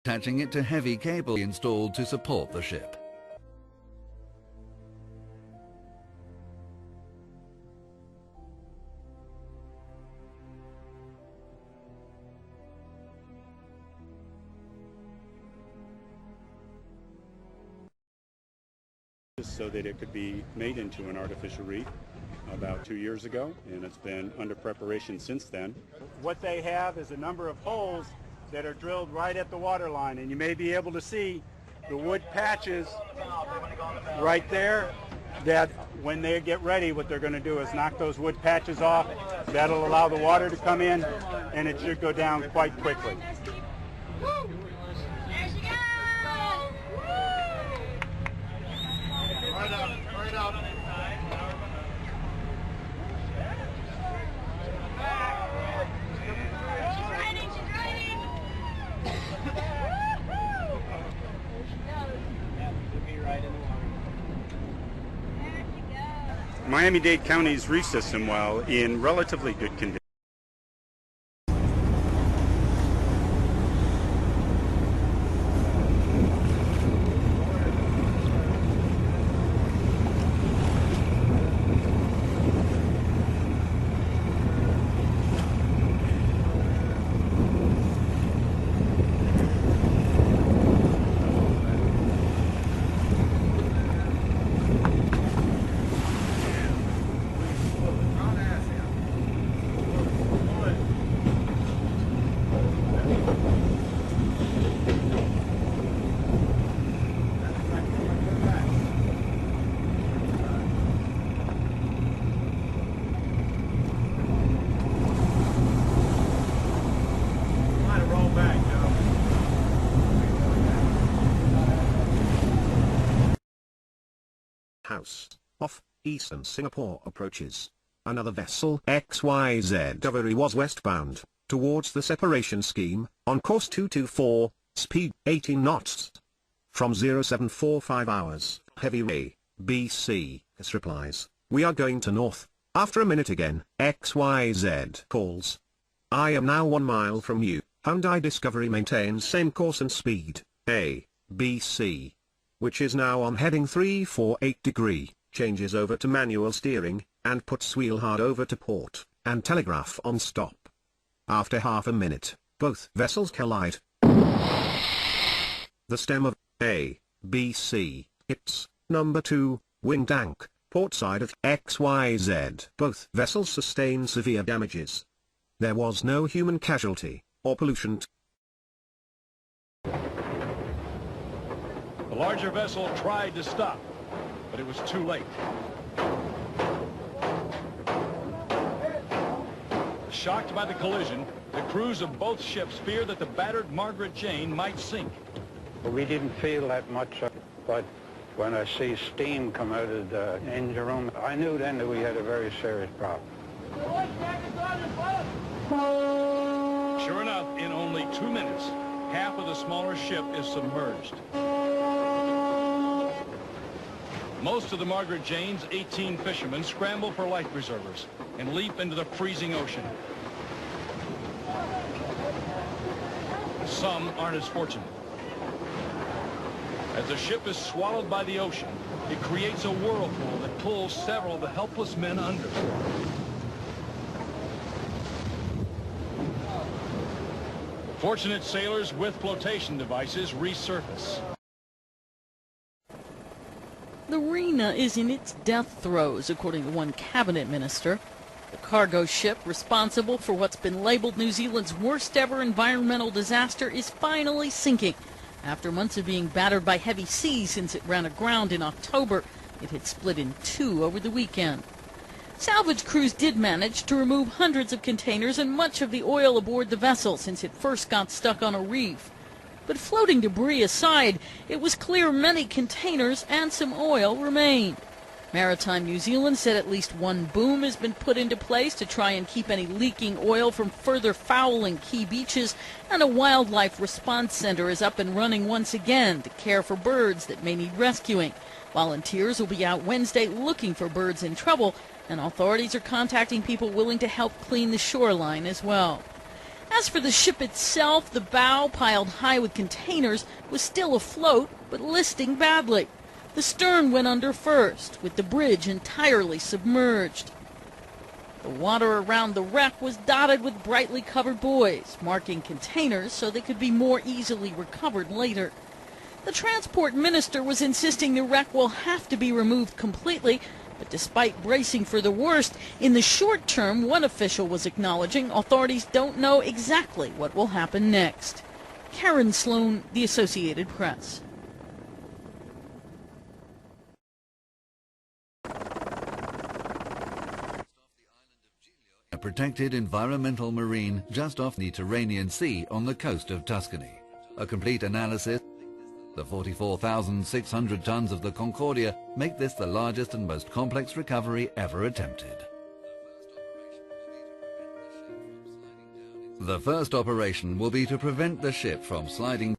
attaching it to heavy cable installed to support the ship. So that it could be made into an artificial reef about 2 years ago, and it's been under preparation since then. What they have is a number of holes that are drilled right at the water line, and you may be able to see the wood patches right there, that when they get ready, what they're going to do is knock those wood patches off. That'll allow the water to come in, and it should go down quite quickly. Right up. Miami-Dade County's reef system, while in relatively good condition, House, off eastern Singapore approaches. Another vessel XYZ Avary was westbound, towards the separation scheme, on course 224, speed 18 knots. From 0745 hours, heavy ray, BC, S replies, we are going to north. After a minute again, XYZ calls. I am now 1 mile from you. Hyundai Discovery maintains same course and speed, A, B, C, which is now on heading 348 degree, changes over to manual steering, and puts wheel hard over to port, and telegraph on stop. After half a minute, both vessels collide. The stem of A, B, C, it's number 2, wind anch, port side of XYZ. Both vessels sustain severe damages. There was no human casualty, or pollution. The larger vessel tried to stop, but it was too late. Shocked by the collision, the crews of both ships fear that the battered Margaret Jane might sink. We didn't feel that much, but when I see steam come out of the engine room, I knew then that we had a very serious problem. Sure enough, in only 2 minutes, half of the smaller ship is submerged. Most of the Margaret Jane's 18 fishermen scramble for life preservers and leap into the freezing ocean. Some aren't as fortunate. As the ship is swallowed by the ocean, it creates a whirlpool that pulls several of the helpless men under. Fortunate sailors with flotation devices resurface. The Rena is in its death throes, according to one cabinet minister. The cargo ship responsible for what's been labeled New Zealand's worst ever environmental disaster is finally sinking. After months of being battered by heavy seas since it ran aground in October, it had split in two over the weekend. Salvage crews did manage to remove hundreds of containers and much of the oil aboard the vessel since it first got stuck on a reef. But floating debris aside, it was clear many containers and some oil remained. Maritime New Zealand said at least one boom has been put into place to try and keep any leaking oil from further fouling key beaches, and a wildlife response center is up and running once again to care for birds that may need rescuing. Volunteers will be out Wednesday looking for birds in trouble, and authorities are contacting people willing to help clean the shoreline as well. As for the ship itself, the bow, piled high with containers, was still afloat, but listing badly. The stern went under first, with the bridge entirely submerged. The water around the wreck was dotted with brightly colored buoys, marking containers so they could be more easily recovered later. The transport minister was insisting the wreck will have to be removed completely, but despite bracing for the worst, in the short term, one official was acknowledging authorities don't know exactly what will happen next. Karen Sloan, The Associated Press. A protected environmental marine just off the Mediterranean Sea on the coast of Tuscany. A complete analysis. The 44,600 tons of the Concordia make this the largest and most complex recovery ever attempted. The first operation will be to prevent the ship from sliding